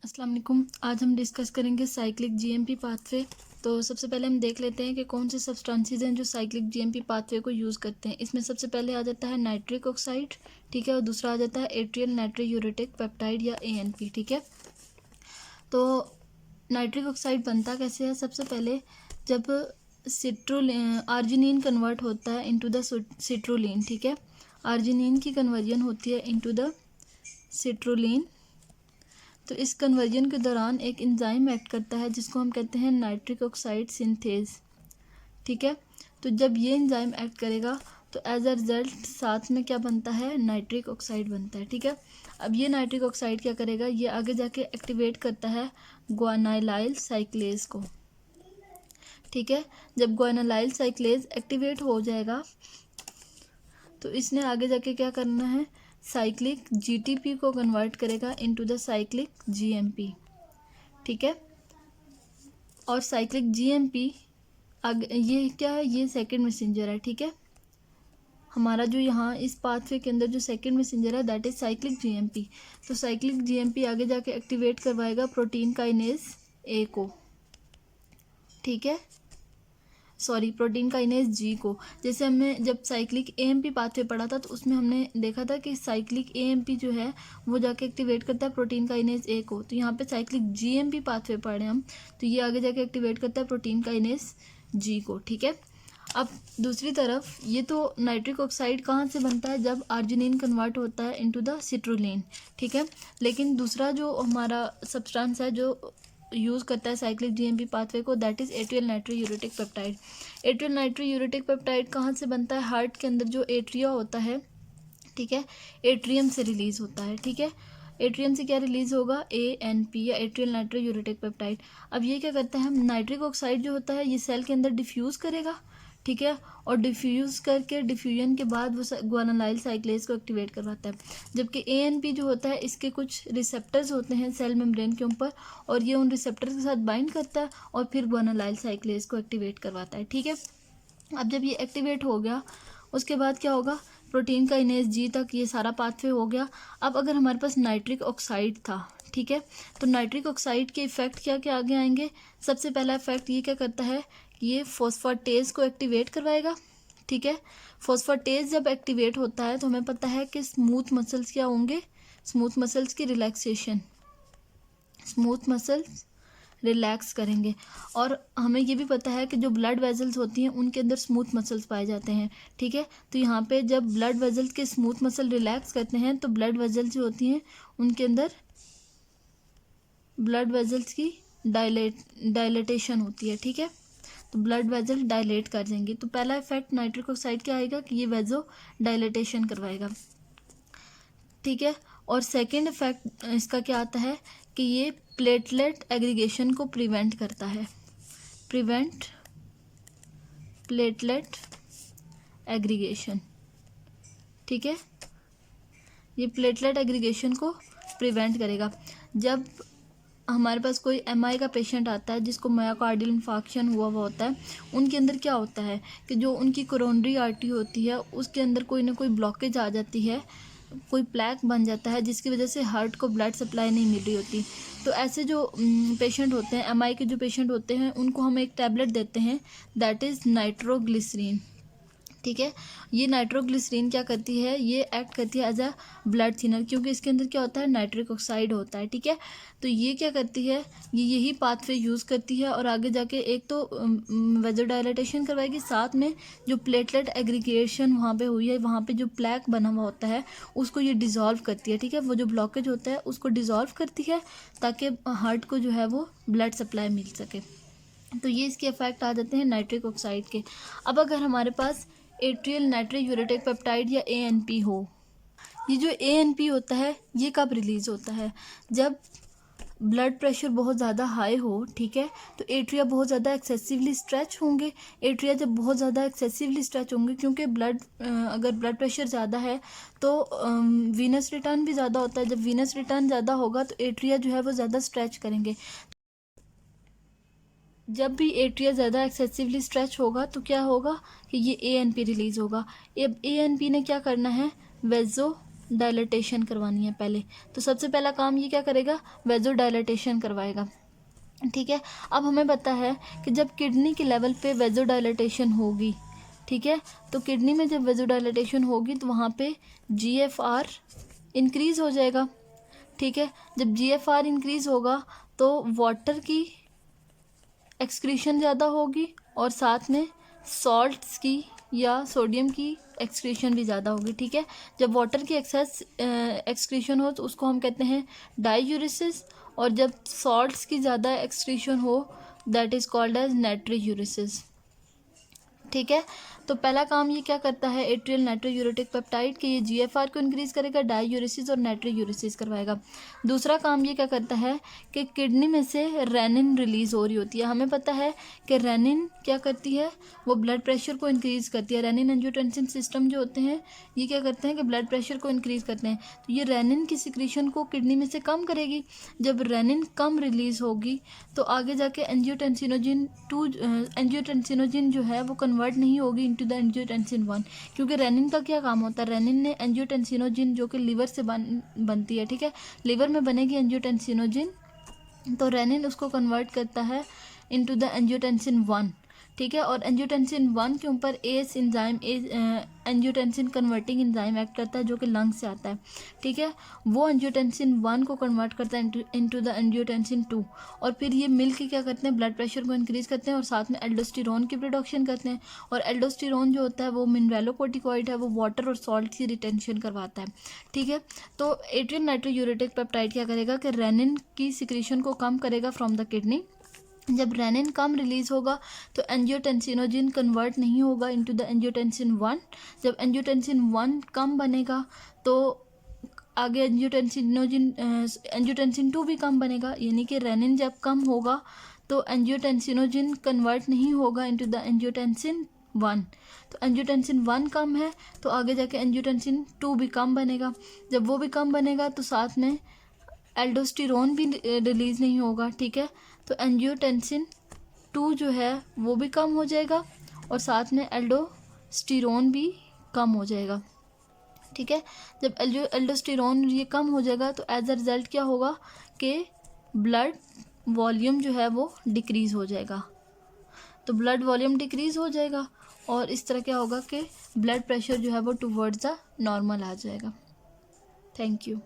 अस्सलाम वालेकुम। आज हम डिस्कस करेंगे साइक्लिक जीएमपी पाथवे। तो सबसे पहले हम देख लेते हैं कि कौन से सब्सटेंसेस हैं जो साइक्लिक जीएमपी पाथवे को यूज़ करते हैं। इसमें सबसे पहले आ जाता है नाइट्रिक ऑक्साइड, ठीक है, और दूसरा आ जाता है एट्रियल नाइट्रोयूरेटिक पेप्टाइड या एएनपी, ठीक है। तो नाइट्रिक ऑक्साइड बनता कैसे है? सबसे पहले जब आर्जिनिन कन्वर्ट होता है इनटू द सिट्रोलिन, ठीक है, आर्जिनिन की कन्वर्जन होती है इनटू द सिट्रोलिन। तो इस कन्वर्जन के दौरान एक एंजाइम एक्ट करता है जिसको हम कहते हैं नाइट्रिक ऑक्साइड सिंथेज, ठीक है। तो जब ये एंजाइम एक्ट करेगा तो एज अ रिजल्ट साथ में क्या बनता है? नाइट्रिक ऑक्साइड बनता है, ठीक है। अब ये नाइट्रिक ऑक्साइड क्या करेगा? ये आगे जाके एक्टिवेट करता है ग्वानाइलाइल साइक्लेज को, ठीक है। जब ग्वानाइलाइल साइक्लेज एक्टिवेट हो जाएगा तो इसने आगे जाके क्या करना है? साइक्लिक जीटीपी को कन्वर्ट करेगा इनटू द साइक्लिक जीएमपी, ठीक है। और साइक्लिक जीएमपी ये क्या है? ये सेकंड मैसेंजर है, ठीक है। हमारा जो यहाँ इस पाथवे के अंदर जो सेकंड मैसेंजर है दैट इज साइक्लिक जीएमपी। तो साइक्लिक जीएमपी आगे जाके एक्टिवेट करवाएगा प्रोटीन काइनेज ए को, ठीक है, सॉरी प्रोटीन काइनेज जी को। जैसे हमने जब साइक्लिक एएमपी पाथवे पढ़ा था तो उसमें हमने देखा था कि साइक्लिक एएमपी जो है वो जाके एक्टिवेट करता है प्रोटीन काइनेज ए को। तो यहाँ पे साइक्लिक जीएमपी पाथवे पढ़े हम, तो ये आगे जाके एक्टिवेट करता है प्रोटीन काइनेज जी को, ठीक है। अब दूसरी तरफ ये तो नाइट्रिक ऑक्साइड कहाँ से बनता है? जब आर्जिनिन कन्वर्ट होता है इनटू द सिट्रोलिन, ठीक है। लेकिन दूसरा जो हमारा सब्सटेंस है जो यूज़ करता है साइक्लिक जीएमपी पाथवे को that is atrial नाइट्रोयूरेटिक peptide. Atrial नाइट्रोयूरेटिक peptide कहाँ से बनता है? हार्ट के अंदर जो एट्रिया होता है, ठीक है, एट्रियम से रिलीज होता है, ठीक है। एट्रियम से क्या रिलीज होगा? एएनपी या एट्रियल नाइट्रोयूरेटिक पेप्टाइड। अब ये क्या करता है? नाइट्रिक ऑक्साइड जो होता है ये सेल के अंदर डिफ्यूज़ करेगा, ठीक है, और डिफ्यूज़ करके डिफ्यूजन के बाद वो ग्वानाइलाइल साइक्लेज को एक्टिवेट करवाता है। जबकि एएनपी जो होता है इसके कुछ रिसेप्टर्स होते हैं सेल मेम्ब्रेन के ऊपर और ये उन रिसेप्टर्स के साथ बाइंड करता है और फिर ग्वानाइलाइल साइक्लेज को एक्टिवेट करवाता है, ठीक है। अब जब ये एक्टिवेट हो गया उसके बाद क्या होगा? प्रोटीन काइनेज जी तक ये सारा पाथवे हो गया। अब अगर हमारे पास नाइट्रिक ऑक्साइड था, ठीक है, तो नाइट्रिक ऑक्साइड के इफेक्ट क्या क्या आगे आएंगे? सबसे पहला इफेक्ट ये क्या करता है? ये फॉस्फेटेज को एक्टिवेट करवाएगा, ठीक है। फॉस्फेटेज जब एक्टिवेट होता है तो हमें पता है कि स्मूथ मसल्स क्या होंगे? स्मूथ मसल्स की रिलैक्सेशन, स्मूथ मसल्स रिलैक्स करेंगे। और हमें ये भी पता है कि जो ब्लड वेजल्स होती हैं उनके अंदर स्मूथ मसल्स पाए जाते हैं, ठीक है। तो यहाँ पे जब ब्लड वेजल्स के स्मूथ मसल रिलैक्स करते हैं तो ब्लड वेजल्स जो होती हैं उनके अंदर ब्लड वेजल्स की डायलेटेशन होती है, ठीक है। तो ब्लड वेजल डायलेट कर देंगे। तो पहला इफेक्ट नाइट्रिक ऑक्साइड क्या आएगा कि ये वेजो डायलेटेशन करवाएगा, ठीक है। और सेकंड इफेक्ट इसका क्या आता है कि ये प्लेटलेट एग्रीगेशन को प्रिवेंट करता है, प्रिवेंट प्लेटलेट एग्रीगेशन, ठीक है। ये प्लेटलेट एग्रीगेशन को प्रिवेंट करेगा। जब हमारे पास कोई एमआई का पेशेंट आता है जिसको मायोकार्डियल इन्फार्क्शन हुआ होता है, उनके अंदर क्या होता है कि जो उनकी कोरोनरी आर्टरी होती है उसके अंदर कोई ना कोई ब्लॉकेज आ जाती है, कोई प्लैक बन जाता है जिसकी वजह से हार्ट को ब्लड सप्लाई नहीं मिल रही होती। तो ऐसे जो पेशेंट होते हैं, एमआई के जो पेशेंट होते हैं, उनको हम एक टैबलेट देते हैं दैट इज़ नाइट्रोग्लिसरीन, ठीक है। ये नाइट्रोग्लिसरीन क्या करती है? ये एक्ट करती है एज अ ब्लड थिनर, क्योंकि इसके अंदर क्या होता है? नाइट्रिक ऑक्साइड होता है, ठीक है। तो ये क्या करती है? ये यही पाथवे यूज़ करती है और आगे जाके एक तो वेजोडाइलेटेशन करवाएगी, साथ में जो प्लेटलेट एग्रीगेशन वहाँ पे हुई है, वहाँ पे जो प्लैक बना हुआ होता है उसको ये डिज़ोल्व करती है, ठीक है। वो जो ब्लॉकेज होता है उसको डिज़ोल्व करती है ताकि हार्ट को जो है वो ब्लड सप्लाई मिल सके। तो ये इसके इफेक्ट आ जाते हैं नाइट्रिक ऑक्साइड के। अब अगर हमारे पास एट्रियल नाइट्रोयूरेटिक पेप्टाइड या एएनपी हो, ये जो एएनपी होता है ये कब रिलीज होता है? जब ब्लड प्रेशर बहुत ज़्यादा हाई हो, ठीक है, तो एट्रिया बहुत ज़्यादा एक्सेसिवली स्ट्रेच होंगे। एट्रिया जब बहुत ज़्यादा एक्सेसिवली स्ट्रेच होंगे क्योंकि अगर ब्लड प्रेशर ज़्यादा है तो वीनस रिटर्न भी ज़्यादा होता है। जब वीनस रिटर्न ज़्यादा होगा तो एट्रिया जो है वो ज़्यादा स्ट्रेच करेंगे। जब भी एट्रिया ज़्यादा एक्सेसिवली स्ट्रेच होगा तो क्या होगा कि ये एएनपी रिलीज़ होगा। अब एएनपी ने क्या करना है? वेजो डायलेटेशन करवानी है पहले। तो सबसे पहला काम ये क्या करेगा, वेजो डायलेटेशन करवाएगा, ठीक है। अब हमें पता है कि जब किडनी के लेवल पे वेजो डायलेटेशन होगी, ठीक है, तो किडनी में जब वेजो डायलेटेशन होगी तो वहाँ पे GFR इंक्रीज़ हो जाएगा, ठीक है। जब GFR इंक्रीज़ होगा तो वाटर की एक्सक्रीशन ज़्यादा होगी और साथ में सॉल्ट्स की या सोडियम की एक्सक्रीशन भी ज़्यादा होगी, ठीक है। जब वाटर की एक्सेस एक्सक्रीशन हो तो उसको हम कहते हैं डाईयूरेसिस, और जब सॉल्ट्स की ज़्यादा एक्सक्रीशन हो दैट इज़ कॉल्ड एज नाइट्रोयूरेसिस, ठीक है। तो पहला काम ये क्या करता है, एट्रियल नाइट्रोयूरेटिक पेप्टाइड कि ये GFR को इंक्रीज़ करेगा, डाईयूरेसिस और नाइट्रोयूरेसिस करवाएगा। दूसरा काम ये क्या करता है कि किडनी में से रेनिन रिलीज़ हो रही होती है। हमें पता है कि रेनिन क्या करती है, वो ब्लड प्रेशर को इंक्रीज़ करती है। रेनिन एंजियोटेंसिन सिस्टम जो होते हैं ये क्या करते हैं कि ब्लड प्रेशर को इंक्रीज़ करते हैं। तो ये रेनिन की सिक्रीशन को किडनी में से कम करेगी। जब रेनिन कम रिलीज़ होगी तो आगे जाके एंजियोटेंसिनोजिन जो है वो कन्वर्ट नहीं होगी इनटू द एंजियोटेंसिन 1, क्योंकि रेनिन का क्या काम होता है, रेनिन ने एंजियोटेंसिनोजिन जो कि लीवर से बनती है, ठीक है, लीवर में बनेगी एंजियोटेंसिनोजिन, तो रेनिन उसको कन्वर्ट करता है इनटू द एंजियोटेंसिन 1, ठीक है। और एंजियोटेंसिन 1 के ऊपर ACE enzyme angiotensin converting enzyme act करता है जो कि लंग से आता है, ठीक है। वो एंजियोटेंसिन 1 को कन्वर्ट करता है इनटू द एंजियोटेंसिन 2, और फिर ये मिल के क्या करते हैं, ब्लड प्रेशर को इंक्रीज़ करते हैं और साथ में एल्डोस्टेरोन की प्रोडक्शन करते हैं। और एल्डोस्टेरोन जो होता है वो मिनरलोकोर्टिकॉइड है, वो वाटर और सॉल्ट की रिटेंशन करवाता है, ठीक है। तो एट्रियल नाइट्रोयूरेटिक पेप्टाइड क्या करेगा कि रेनिन की सिक्रीशन को कम करेगा फ्रॉम द किडनी। जब रेनिन कम रिलीज़ होगा तो एंजियोटेंसिनोजिन कन्वर्ट नहीं होगा इनटू द एंजियोटेंसिन 1। जब एंजियोटेंसिन 1 कम बनेगा तो आगे एंजियोटेंसिन 2 भी कम बनेगा, यानी कि रेनिन जब कम होगा तो एंजियोटेंसिनोजिन कन्वर्ट नहीं होगा इनटू द एंजियोटेंसिन 1। तो एंजियोटेंसिन 1 कम है तो आगे जाके एंजियोटेंसिन 2 भी कम बनेगा। जब वो भी कम बनेगा तो साथ में एल्डोस्टेरोन भी रिलीज़ नहीं होगा, ठीक है। तो एंजियोटेंसिन 2 जो है वो भी कम हो जाएगा और साथ में एल्डोस्टेरोन भी कम हो जाएगा, ठीक है। जब एल्डोस्टेरोन ये कम हो जाएगा तो एज अ रिज़ल्ट क्या होगा कि ब्लड वॉल्यूम जो है वो डिक्रीज़ हो जाएगा। तो ब्लड वॉल्यूम डिक्रीज़ हो जाएगा और इस तरह क्या होगा कि ब्लड प्रेशर जो है वो टुवर्ड्स द नॉर्मल आ जाएगा। Thank you.